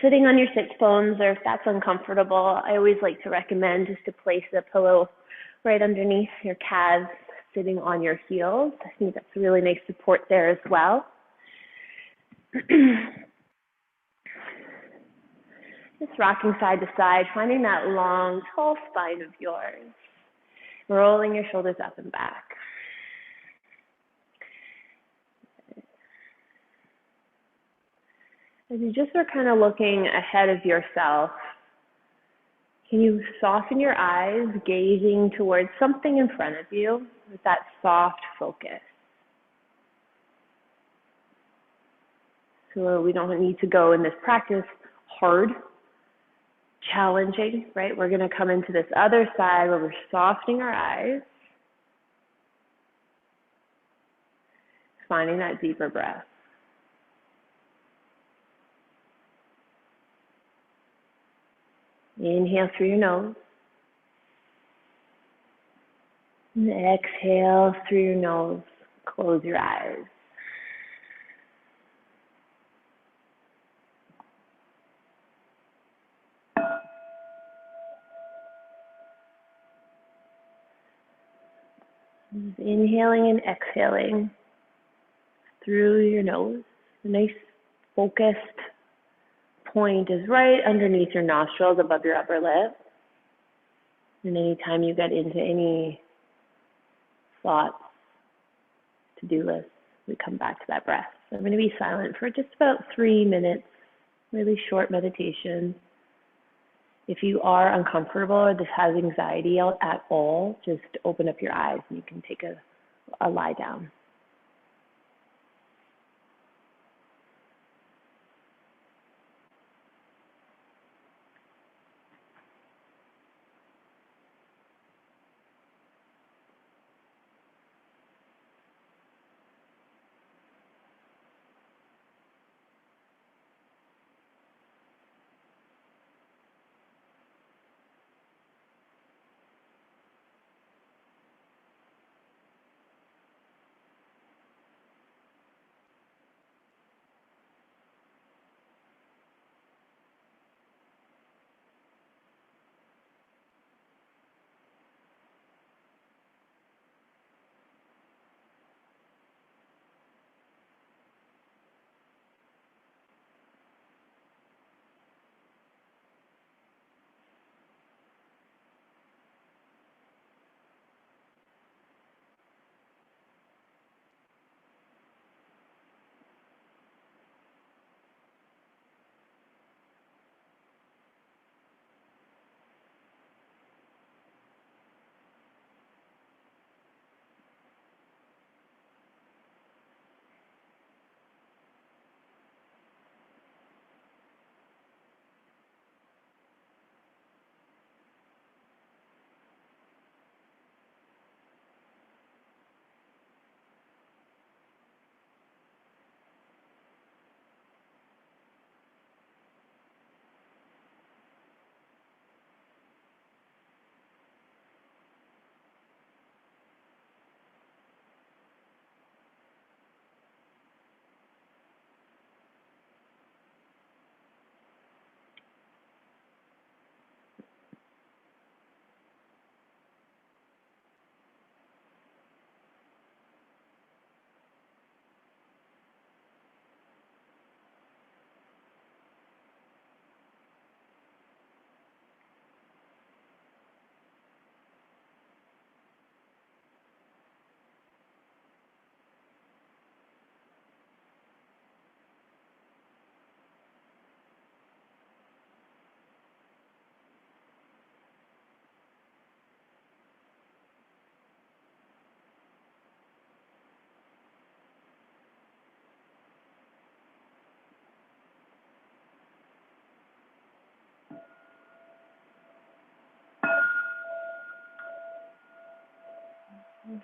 Sitting on your sit bones, or if that's uncomfortable, I always like to recommend just to place a pillow right underneath your calves, sitting on your heels. I think that's a really nice support there as well. Just rocking side to side, finding that long, tall spine of yours. Rolling your shoulders up and back. As you just are kind of looking ahead of yourself, can you soften your eyes, gazing towards something in front of you with that soft focus? So we don't need to go in this practice hard, challenging, right? We're going to come into this other side where we're softening our eyes, finding that deeper breath. Inhale through your nose. And exhale through your nose. Close your eyes. Just inhaling and exhaling through your nose. A nice focused point is right underneath your nostrils above your upper lip. And anytime you get into any thoughts, to-do lists, we come back to that breath. So I'm going to be silent for just about 3 minutes, really short meditation. If you are uncomfortable or this has anxiety at all, just open up your eyes and you can take a lie down.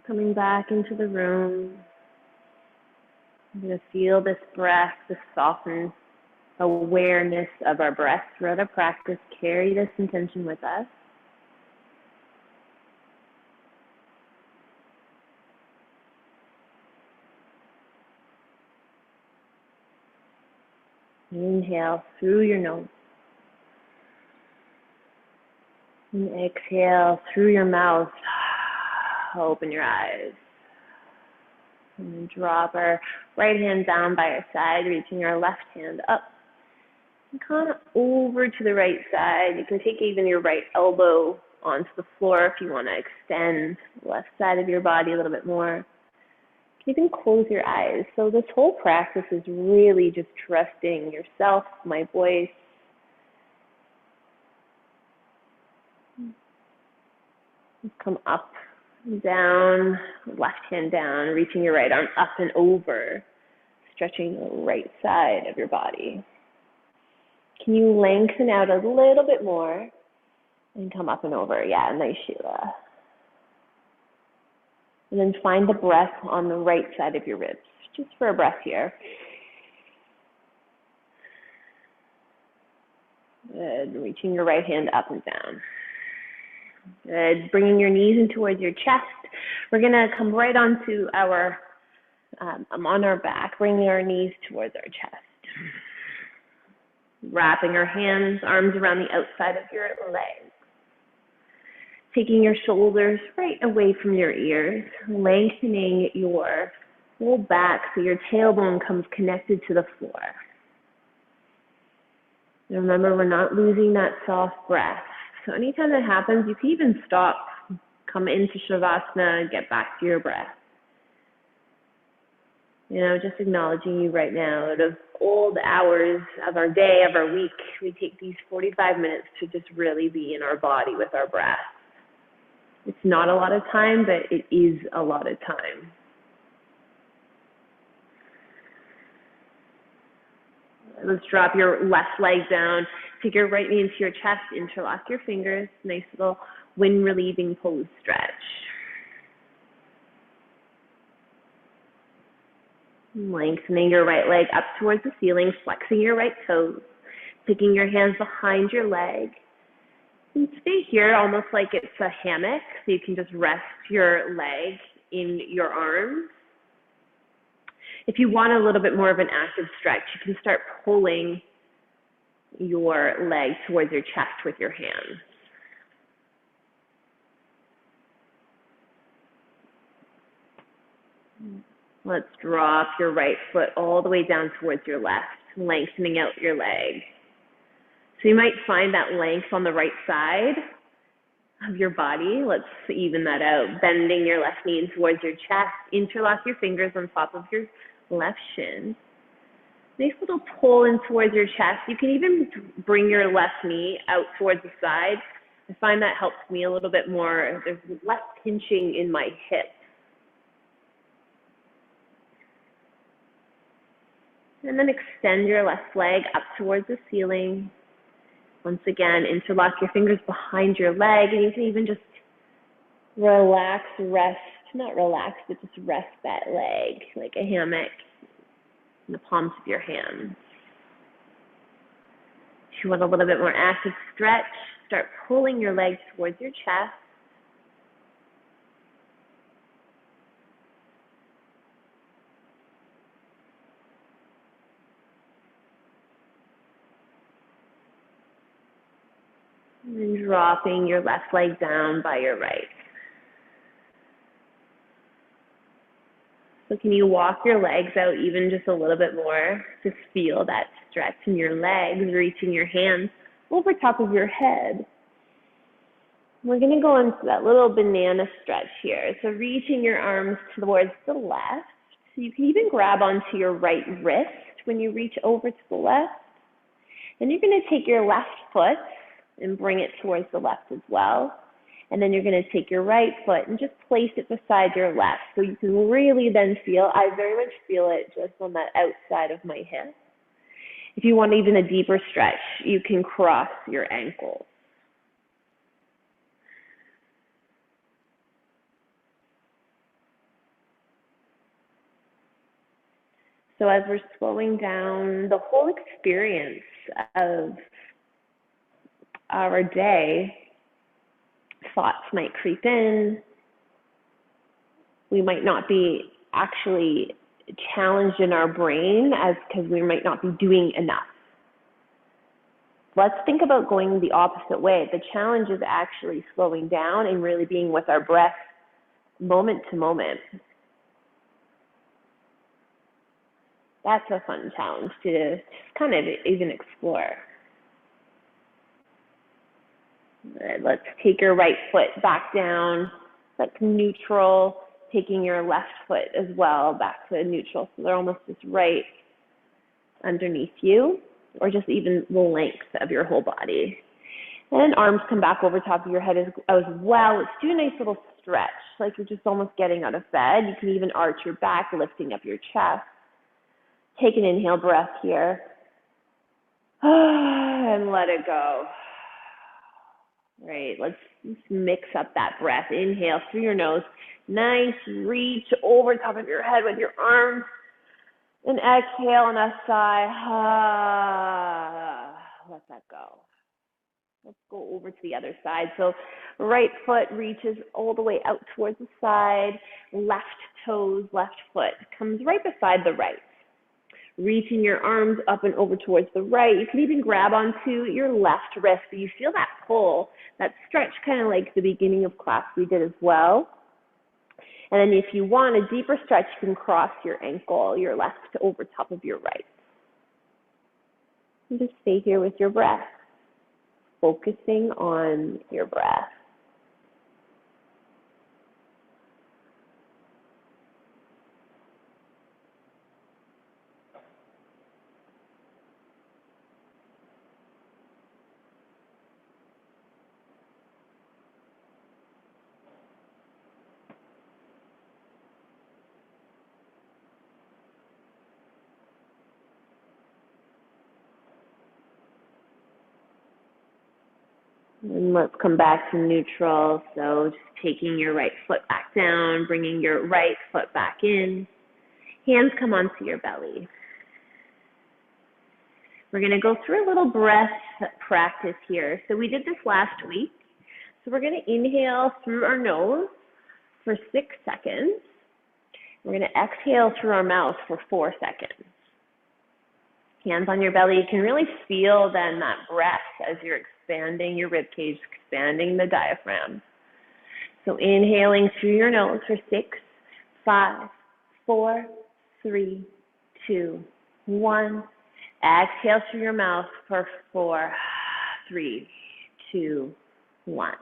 Coming back into the room, I'm going to feel this breath, this softened awareness of our breath throughout our practice. Carry this intention with us. Inhale through your nose. And exhale through your mouth. Open your eyes. And then drop our right hand down by our side, reaching our left hand up. And kind of over to the right side. You can take even your right elbow onto the floor if you want to extend the left side of your body a little bit more. You can close your eyes. So this whole practice is really just trusting yourself, my voice. Come up and down, left hand down, reaching your right arm up and over, stretching the right side of your body. Can you lengthen out a little bit more and come up and over? Yeah, nice, Sheila. And then find the breath on the right side of your ribs, just for a breath here. Good, reaching your right hand up and down. Good, bringing your knees in towards your chest. We're gonna come right onto our, on our back, bringing our knees towards our chest. Wrapping our hands, arms around the outside of your legs. Taking your shoulders right away from your ears, lengthening your whole back so your tailbone comes connected to the floor. And remember, we're not losing that soft breath. So anytime that happens, you can even stop, come into Shavasana, and get back to your breath. You know, just acknowledging you right now. Out of all the hours of our day, of our week, we take these 45 minutes to just really be in our body with our breath. It's not a lot of time, but it is a lot of time. Let's drop your left leg down. Take your right knee into your chest. Interlock your fingers. Nice little wind-relieving pose stretch. Lengthening your right leg up towards the ceiling, flexing your right toes, taking your hands behind your leg. And stay here almost like it's a hammock, so you can just rest your leg in your arms. If you want a little bit more of an active stretch, you can start pulling your leg towards your chest with your hands. Let's drop your right foot all the way down towards your left, lengthening out your leg. So you might find that length on the right side of your body. Let's even that out. Bending your left knee in towards your chest. Interlock your fingers on top of your left shin. Nice little pull in towards your chest. You can even bring your left knee out towards the side. I find that helps me a little bit more. There's less pinching in my hip. And then extend your left leg up towards the ceiling. Once again, interlock your fingers behind your leg, and you can even just relax, rest, not relax, but just rest that leg like a hammock in the palms of your hands. If you want a little bit more active stretch, start pulling your legs towards your chest. And dropping your left leg down by your right. So can you walk your legs out even just a little bit more? Just feel that stretch in your legs, reaching your hands over top of your head. We're going to go into that little banana stretch here. So reaching your arms towards the left. So you can even grab onto your right wrist when you reach over to the left. Then you're going to take your left foot and bring it towards the left as well. And then you're going to take your right foot and just place it beside your left. So you can really then feel, I very much feel it just on that outside of my hip. If you want even a deeper stretch, you can cross your ankles. So as we're slowing down, the whole experience of our day, thoughts might creep in. We might not be actually challenged in our brain as because we might not be doing enough. let's think about going the opposite way. The challenge is actually slowing down and really being with our breath moment to moment. That's a fun challenge to just kind of even explore. Right, let's take your right foot back down, like neutral, taking your left foot as well back to neutral. So they're almost just right underneath you, or just even the length of your whole body. And then arms come back over top of your head as well. Let's do a nice little stretch, like you're just almost getting out of bed. You can even arch your back, lifting up your chest. Take an inhale breath here. And let it go. Right, let's mix up that breath. Inhale through your nose. Nice reach over top of your head with your arms. And exhale on a sigh. Let that go. Let's go over to the other side. So right foot reaches all the way out towards the side. Left toes, left foot comes right beside the right. Reaching your arms up and over towards the right. You can even grab onto your left wrist, but you feel that pull, that stretch, kind of like the beginning of class we did as well. And then if you want a deeper stretch, you can cross your ankle, your left over top of your right. And just stay here with your breath, focusing on your breath. And let's come back to neutral. So just taking your right foot back down, bringing your right foot back in. Hands come onto your belly. We're going to go through a little breath practice here. So we did this last week. So we're going to inhale through our nose for 6 seconds. We're going to exhale through our mouth for 4 seconds. Hands on your belly. You can really feel then that breath as you're expanding your rib cage, expanding the diaphragm. So inhaling through your nose for 6, 5, 4, 3, 2, 1. Exhale through your mouth for 4, 3, 2, 1.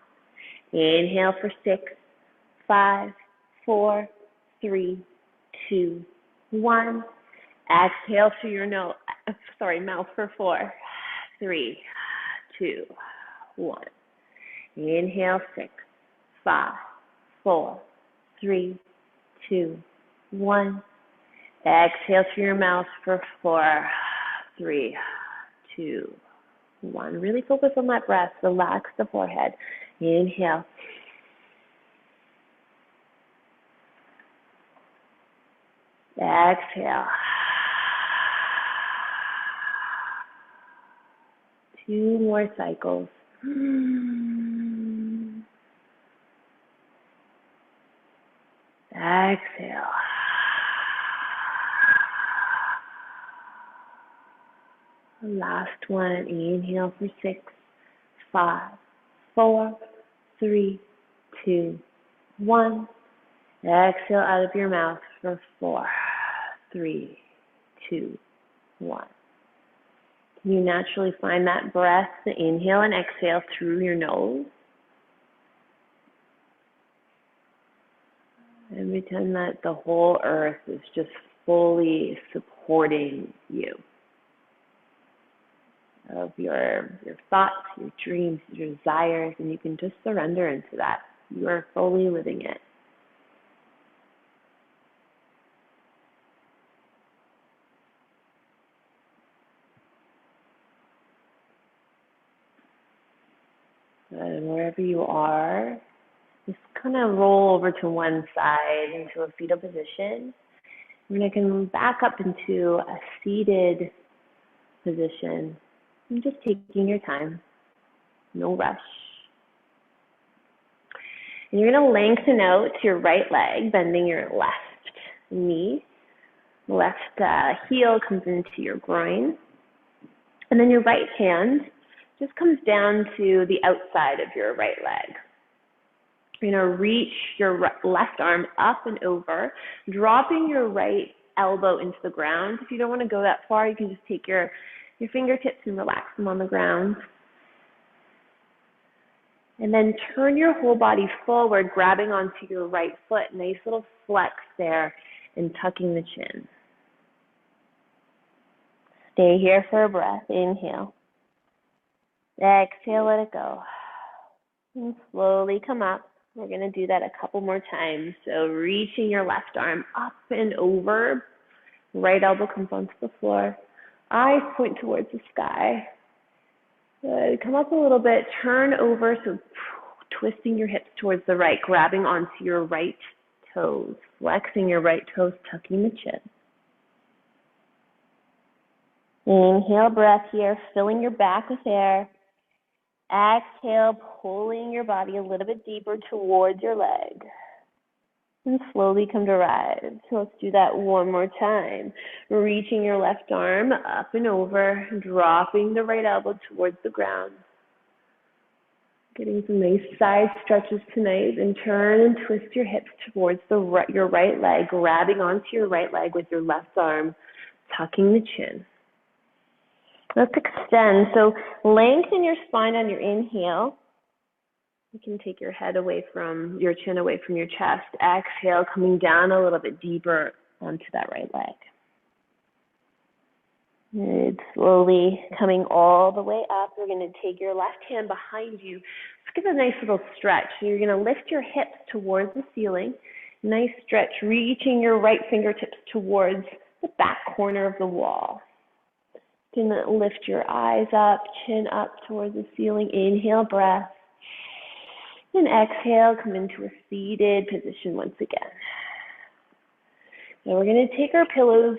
Inhale for 6, 5, 4, 3, 2, 1. Exhale through your mouth for 4, 3, 2, 1. Inhale 6, 5, 4, 3, 2, 1. Exhale through your mouth for 4, 3, 2, 1. Really focus on that breath. Relax the forehead. Inhale. Exhale. 2 more cycles. Exhale. Last one. Inhale for 6, 5, 4, 3, 2, 1. Exhale out of your mouth for 4, 3, 2, 1. Can you naturally find that breath, the inhale and exhale through your nose? And pretend that the whole earth is just fully supporting you. Of your thoughts, your dreams, your desires, and you can just surrender into that. You are fully living it. And wherever you are, just kind of roll over to one side into a fetal position. And I can back up into a seated position. And just taking your time, no rush. And you're going to lengthen out your right leg, bending your left knee. Left heel comes into your groin. And then your right hand just comes down to the outside of your right leg. You're going to reach your left arm up and over, dropping your right elbow into the ground. If you don't want to go that far, you can just take your fingertips and relax them on the ground. And then turn your whole body forward, grabbing onto your right foot. Nice little flex there and tucking the chin. Stay here for a breath. Inhale. Exhale, let it go. And slowly come up. We're going to do that a couple more times. So reaching your left arm up and over. Right elbow comes onto the floor. Eyes point towards the sky. Good. Come up a little bit. Turn over. So twisting your hips towards the right. Grabbing onto your right toes. Flexing your right toes. Tucking the chin. Inhale, breath here. Filling your back with air. Exhale, pulling your body a little bit deeper towards your leg. And slowly come to rise. So let's do that one more time. Reaching your left arm up and over, dropping the right elbow towards the ground. Getting some nice side stretches tonight, and turn and twist your hips towards your right leg, grabbing onto your right leg with your left arm, tucking the chin. Let's extend. So lengthen your spine on your inhale. You can take your head away from your chin, away from your chest. Exhale, coming down a little bit deeper onto that right leg. Good. Slowly coming all the way up. We're going to take your left hand behind you. Let's give a nice little stretch. So you're going to lift your hips towards the ceiling. Nice stretch, reaching your right fingertips towards the back corner of the wall. You can lift your eyes up, chin up towards the ceiling. Inhale, breath. And exhale, come into a seated position once again. Now we're going to take our pillows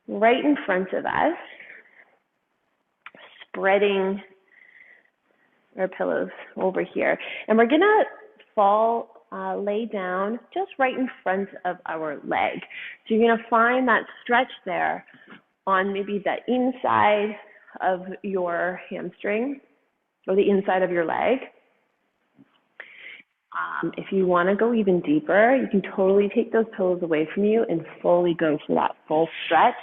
right in front of us, spreading our pillows over here. And we're going to lay down just right in front of our leg. So you're going to find that stretch there on maybe the inside of your hamstring or the inside of your leg. If you want to go even deeper, you can totally take those pillows away from you and fully go for that full stretch.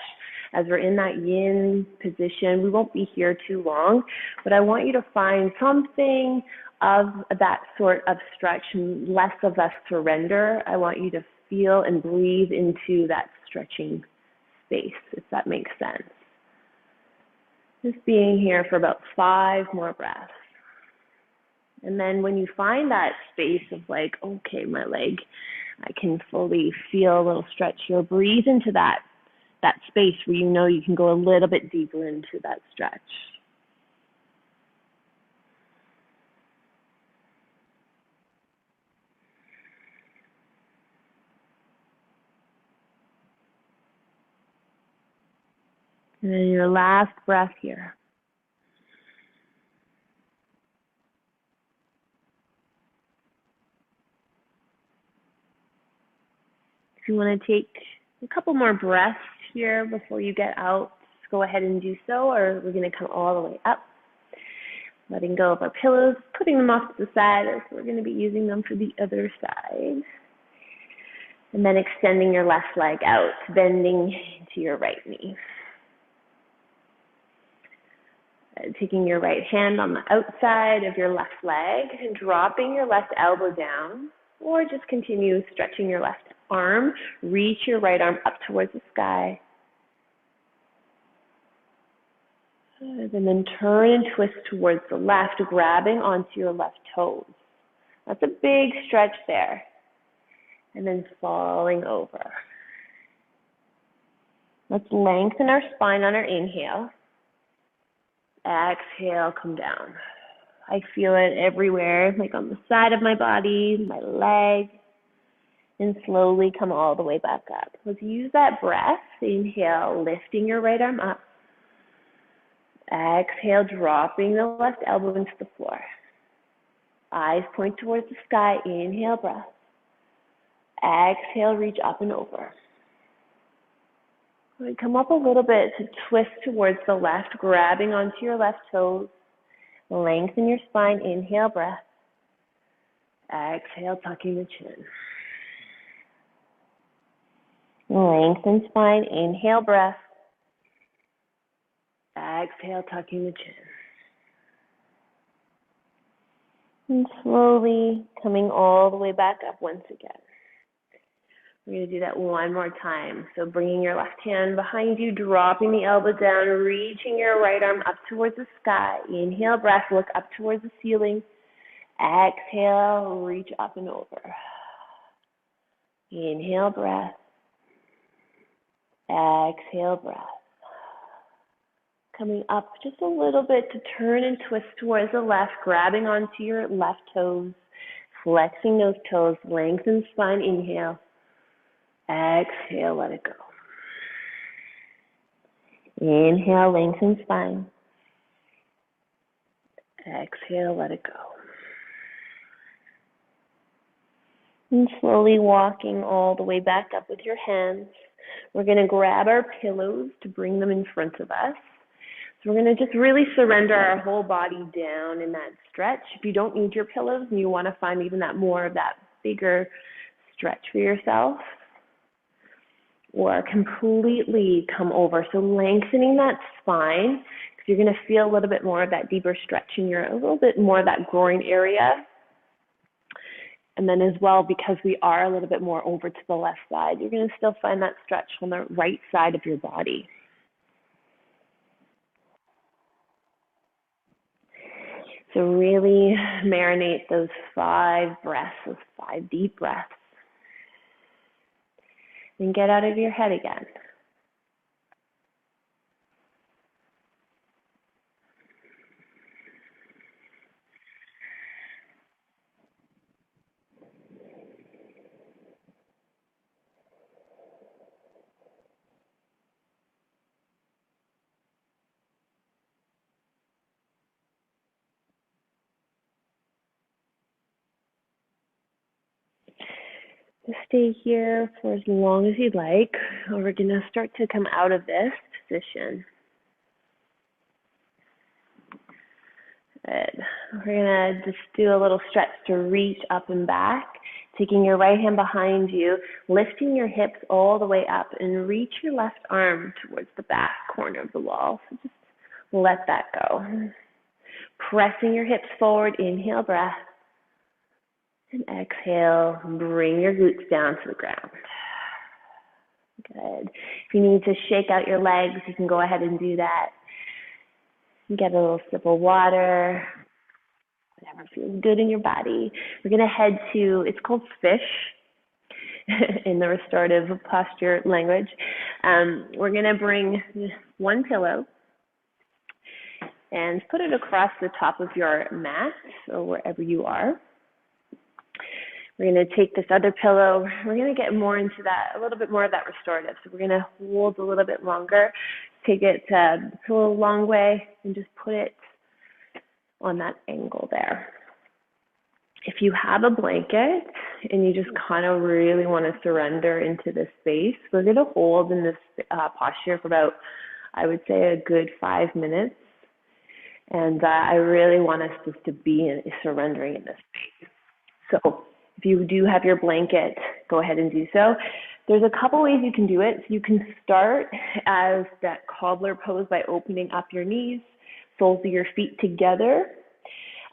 As we're in that yin position, we won't be here too long, but I want you to find something of that sort of stretch and less of a surrender. I want you to feel and breathe into that stretching space, if that makes sense. Just being here for about 5 more breaths. And then when you find that space of like, okay, my leg, I can fully feel a little stretch here, breathe into that space where you know you can go a little bit deeper into that stretch. And then your last breath here. If you want to take a couple more breaths here before you get out, just go ahead and do so, or we're going to come all the way up. Letting go of our pillows, putting them off to the side, or we're going to be using them for the other side. And then extending your left leg out, bending to your right knee. Taking your right hand on the outside of your left leg and dropping your left elbow down, or just continue stretching your left arm. Reach your right arm up towards the sky. And then turn and twist towards the left, grabbing onto your left toes. That's a big stretch there. And then falling over. Let's lengthen our spine on our inhale. Exhale, come down. I feel it everywhere, like on the side of my body, my leg, and slowly come all the way back up. Let's use that breath. Inhale, lifting your right arm up. Exhale, dropping the left elbow into the floor. Eyes point towards the sky. Inhale, breath. Exhale, reach up and over. Come up a little bit to twist towards the left, grabbing onto your left toes. Lengthen your spine, inhale, breath. Exhale, tucking the chin. Lengthen spine, inhale, breath. Exhale, tucking the chin. And slowly coming all the way back up once again. We're going to do that one more time. So bringing your left hand behind you, dropping the elbow down, reaching your right arm up towards the sky. Inhale, breath, look up towards the ceiling. Exhale, reach up and over. Inhale, breath. Exhale, breath. Coming up just a little bit to turn and twist towards the left, grabbing onto your left toes, flexing those toes, lengthen spine, inhale. Exhale, let it go. Inhale, lengthen spine. Exhale, let it go. And slowly walking all the way back up with your hands. We're going to grab our pillows to bring them in front of us. So we're going to just really surrender our whole body down in that stretch. If you don't need your pillows and you want to find even that more of that bigger stretch for yourself, or completely come over. So lengthening that spine, because you're going to feel a little bit more of that deeper stretch in a little bit more of that groin area. And then as well, because we are a little bit more over to the left side, you're going to still find that stretch on the right side of your body. So really marinate those 5 breaths, those 5 deep breaths. And get out of your head again. Just stay here for as long as you'd like. We're going to start to come out of this position. Good. We're going to just do a little stretch to reach up and back, taking your right hand behind you, lifting your hips all the way up, and reach your left arm towards the back corner of the wall. So just let that go. Pressing your hips forward, inhale, breath. And exhale, bring your glutes down to the ground. Good. If you need to shake out your legs, you can go ahead and do that. Get a little sip of water, whatever feels good in your body. We're going to head to, it's called fish in the restorative posture language. We're going to bring one pillow and put it across the top of your mat or wherever you are. We're going to take this other pillow. We're going to get more into that, a little bit more of that restorative. So we're going to hold a little bit longer, take it the pillow a long way, and just put it on that angle there. If you have a blanket and you just kind of really want to surrender into this space, we're going to hold in this posture for about, I would say, a good 5 minutes. And I really want us just to be surrendering in this space. So if you do have your blanket, go ahead and do so. There's a couple ways you can do it. So you can start as that cobbler pose by opening up your knees, soles of your feet together.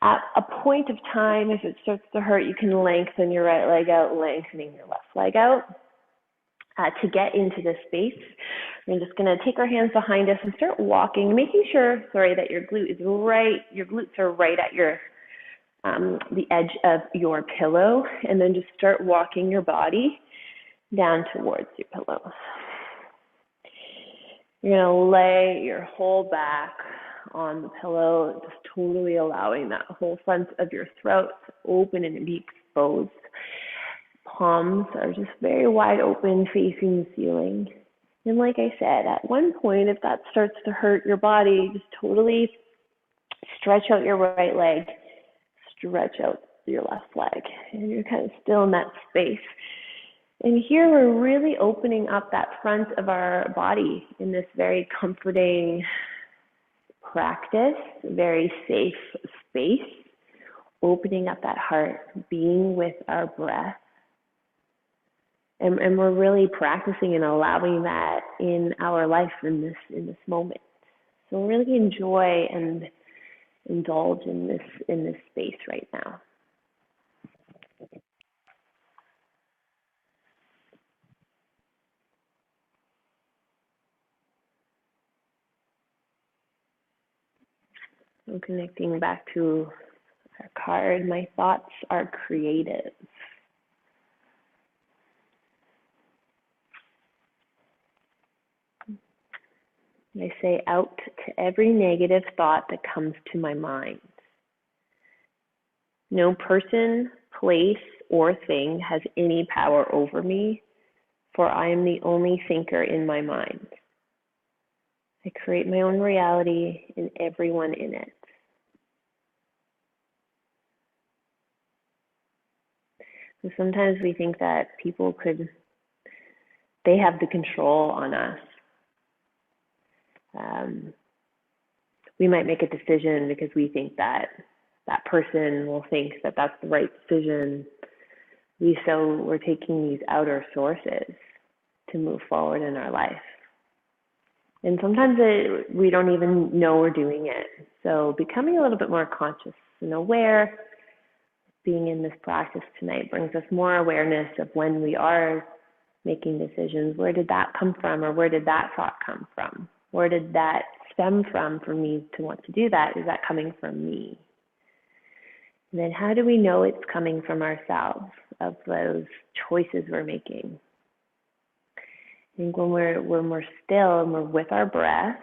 At a point of time, if it starts to hurt, you can lengthen your right leg out, lengthening your left leg out. To get into this space, we're just going to take our hands behind us and start walking, making sure, that your glutes are right at your the edge of your pillow, and then just start walking your body down towards your pillow. You're going to lay your whole back on the pillow, just totally allowing that whole front of your throat to open and be exposed. Palms are just very wide open, facing the ceiling. And like I said, at one point, if that starts to hurt your body, just totally stretch out your right leg, stretch out your left leg, and you're kind of still in that space. And here we're really opening up that front of our body in this very comforting practice very safe space, opening up that heart, being with our breath. And we're really practicing and allowing that in our life in this moment. So really enjoy and indulge in this space right now. So connecting back to our card, my thoughts are creative. I say out to every negative thought that comes to my mind. No person, place, or thing has any power over me, for I am the only thinker in my mind. I create my own reality and everyone in it. So sometimes we think that they have the control on us. We might make a decision because we think that that person will think that that's the right decision. So we're taking these outer sources to move forward in our life. And sometimes we don't even know we're doing it. So becoming a little bit more conscious and aware, being in this practice tonight brings us more awareness of when we are making decisions. Where did that come from, or where did that thought come from? Where did that stem from for me to want to do that? Is that coming from me? And then how do we know it's coming from ourselves, of those choices we're making? I think when we're still and we're with our breath,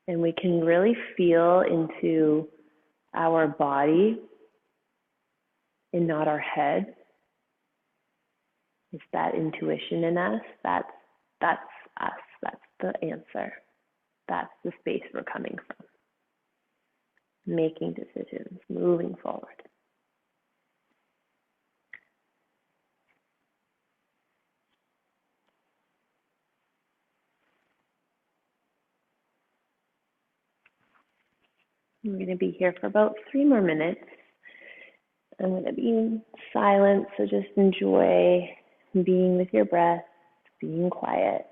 and we can really feel into our body and not our head. It's that intuition in us. That's us. That's the answer. That's the space we're coming from. Making decisions, moving forward. I'm going to be here for about 3 more minutes. I'm going to be in silence, so just enjoy being with your breath, being quiet.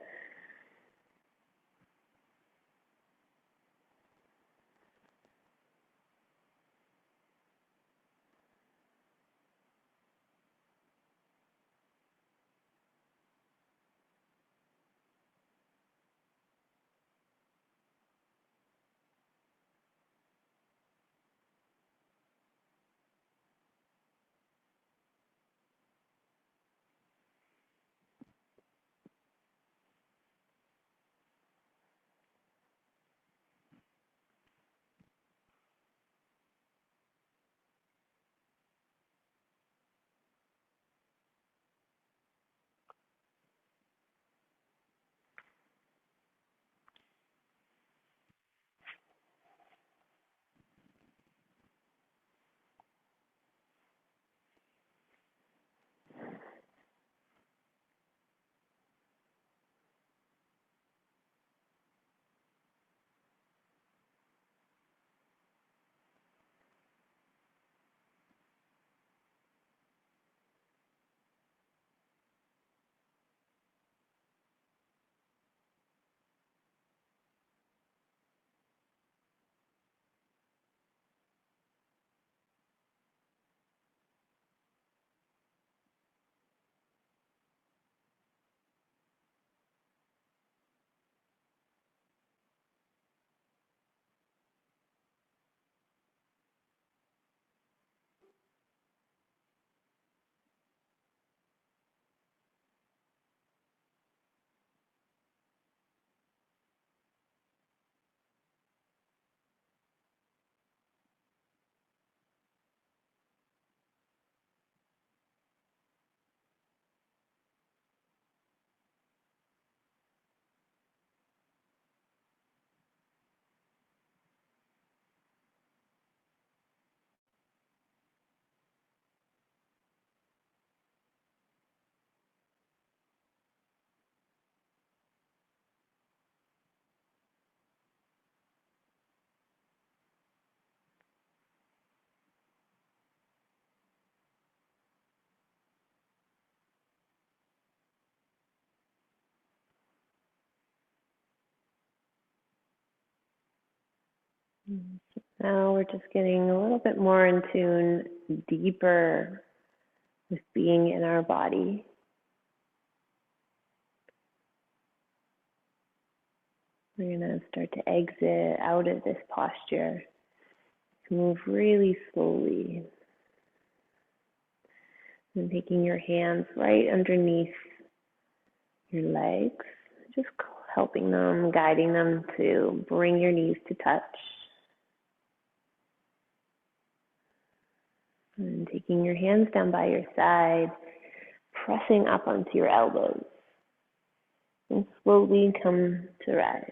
Now we're just getting a little bit more in tune, deeper with being in our body. We're going to start to exit out of this posture. Move really slowly. And taking your hands right underneath your legs, just helping them, guiding them to bring your knees to touch. And taking your hands down by your side, pressing up onto your elbows. And slowly come to rise.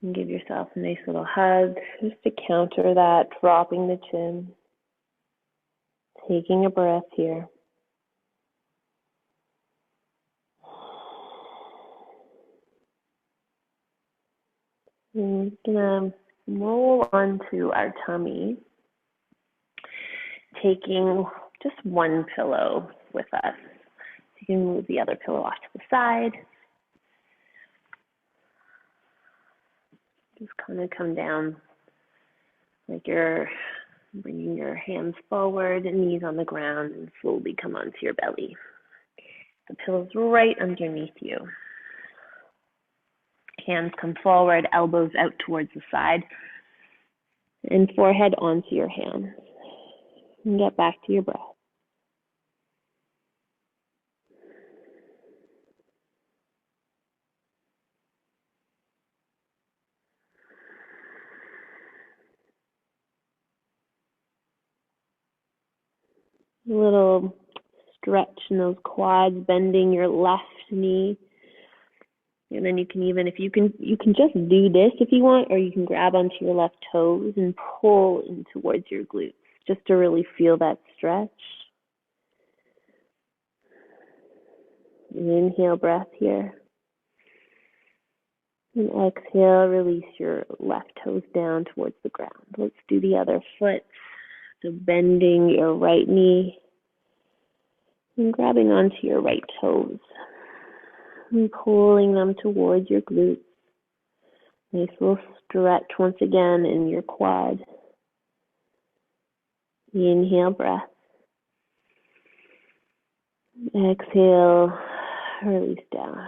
And give yourself a nice little hug just to counter that, dropping the chin. Taking a breath here. We're gonna roll onto our tummy, taking just one pillow with us. You can move the other pillow off to the side. Just kind of come down like you're bringing your hands forward, knees on the ground, and slowly come onto your belly. The pillow's right underneath you. Hands come forward, elbows out towards the side, and forehead onto your hands. And get back to your breath. A little stretch in those quads, bending your left knee. And then you can even, if you can just do this if you want, or you can grab onto your left toes and pull in towards your glutes, just to really feel that stretch. An inhale breath here. And exhale, release your left toes down towards the ground. Let's do the other foot. So bending your right knee and grabbing onto your right toes and pulling them towards your glutes. Nice little stretch once again in your quad. Inhale breath. Exhale, release down.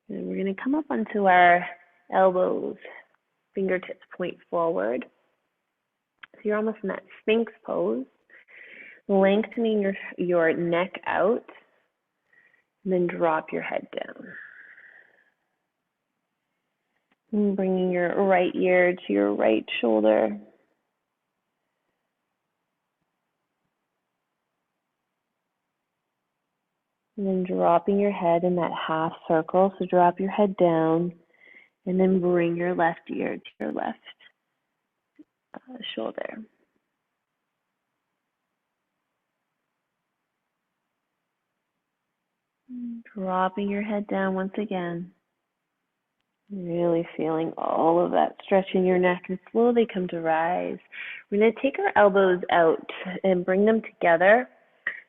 And we're going to come up onto our elbows, fingertips point forward. So you're almost in that Sphinx pose, lengthening your neck out, and then drop your head down. And bringing your right ear to your right shoulder. And then dropping your head in that half circle. So drop your head down and then bring your left ear to your left shoulder. Dropping your head down once again. Really feeling all of that stretch in your neck and slowly come to rise. We're going to take our elbows out and bring them together,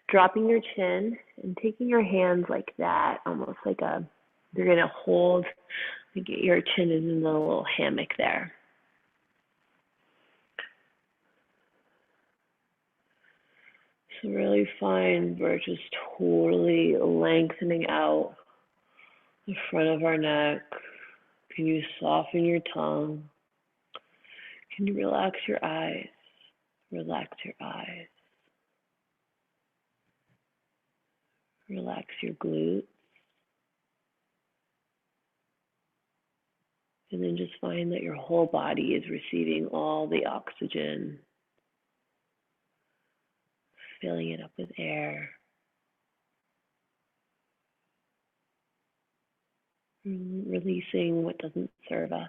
dropping your chin and taking your hands like that, almost like you're going to hold, like your chin is in a little hammock there. So really find we're just totally lengthening out the front of our neck. Can you soften your tongue? Can you relax your eyes? Relax your eyes. Relax your glutes. And then just find that your whole body is receiving all the oxygen, filling it up with air. Releasing what doesn't serve us.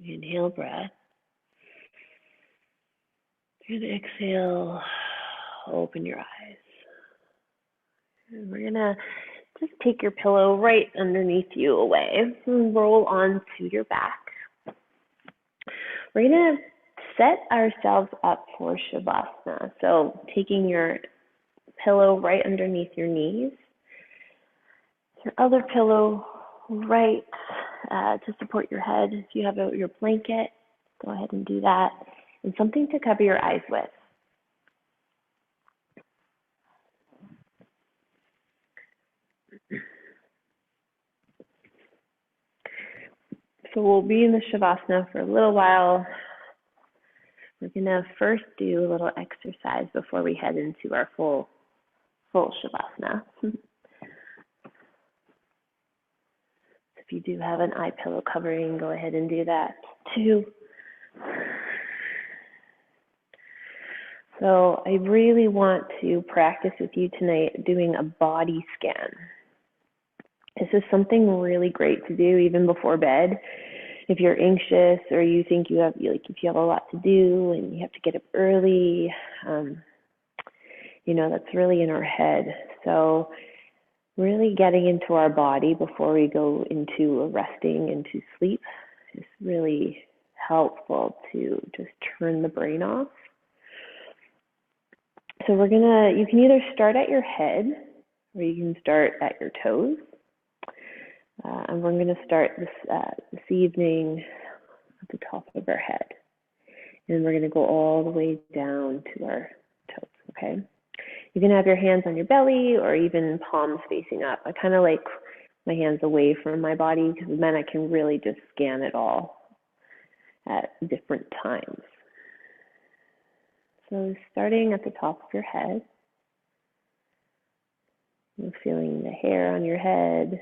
Inhale breath. And exhale, open your eyes. And we're gonna just take your pillow right underneath you away and roll onto your back. We're gonna set ourselves up for Shavasana. So taking your pillow right underneath your knees, your other pillow right to support your head. If you have your blanket, go ahead and do that. And something to cover your eyes with. So we'll be in the Shavasana for a little while. We're going to first do a little exercise before we head into our full Shavasana. If you do have an eye pillow covering, go ahead and do that too. So I really want to practice with you tonight doing a body scan. This is something really great to do even before bed. If you're anxious or you think you have, if you have a lot to do and you have to get up early, that's really in our head. So really getting into our body before we go into resting, into sleep, is really helpful to just turn the brain off. So you can either start at your head or you can start at your toes. And we're going to start this evening at the top of our head. And we're going to go all the way down to our toes, okay? You can have your hands on your belly or even palms facing up. I kind of like my hands away from my body because then I can really just scan it all at different times. So starting at the top of your head, you're feeling the hair on your head,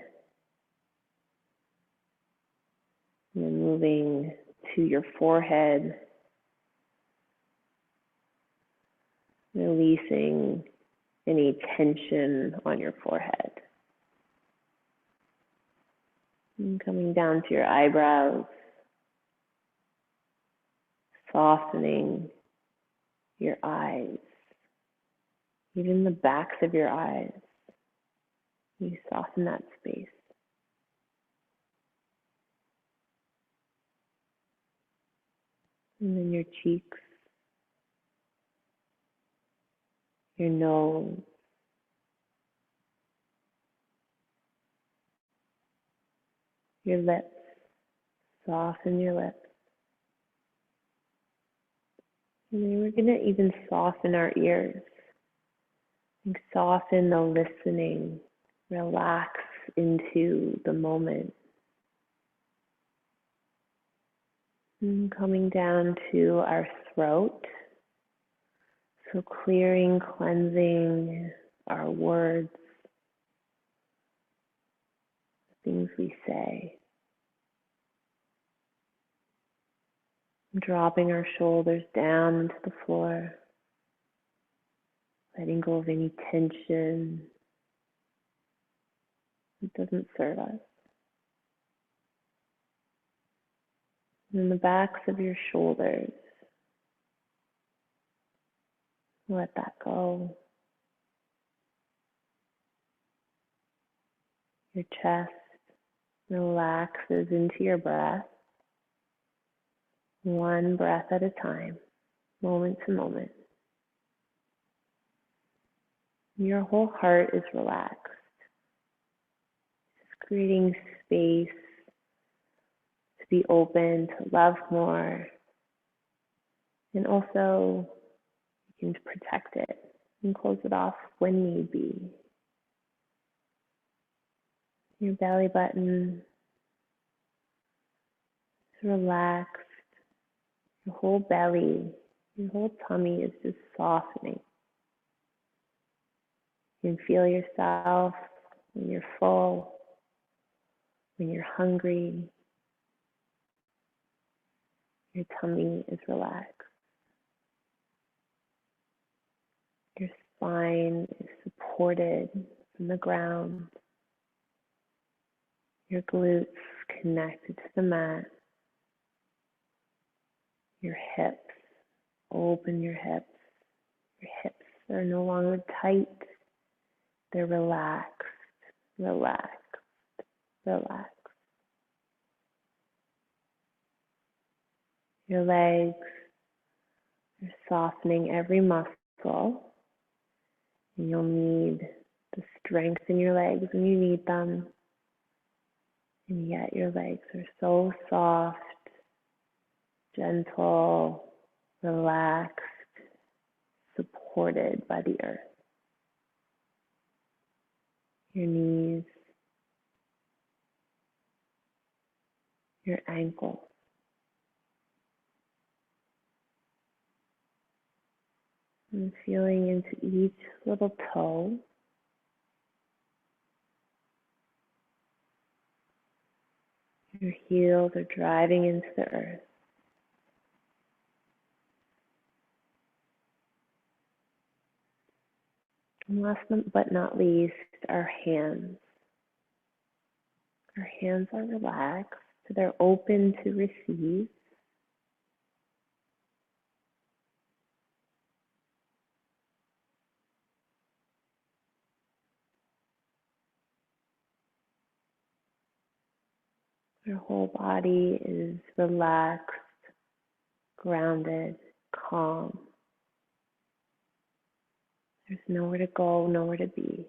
and then moving to your forehead, releasing any tension on your forehead. And coming down to your eyebrows, softening your eyes, even the backs of your eyes. You soften that space. And then your cheeks, your nose, your lips, soften your lips. And then we're going to even soften our ears. And soften the listening. Relax into the moment. And coming down to our throat. So clearing, cleansing our words, the things we say. Dropping our shoulders down into the floor. Letting go of any tension that doesn't serve us. And the backs of your shoulders. Let that go. Your chest relaxes into your breath. One breath at a time, moment to moment. Your whole heart is relaxed. Just creating space to be open, to love more. And also, you can protect it and close it off when need be. Your belly button is relaxed. Your whole belly, your whole tummy is just softening. You can feel yourself when you're full, when you're hungry. Your tummy is relaxed. Your spine is supported from the ground. Your glutes connected to the mat. Your hips open your hips. Your hips are no longer tight. They're relaxed, relaxed, relaxed. Your legs are softening every muscle. And you'll need the strength in your legs when you need them. And yet your legs are so soft, gentle, relaxed, supported by the earth. Your knees, your ankles. And feeling into each little toe. Your heels are driving into the earth. And last but not least, our hands. Our hands are relaxed. They're open to receive. Our whole body is relaxed, grounded, calm. There's nowhere to go, nowhere to be.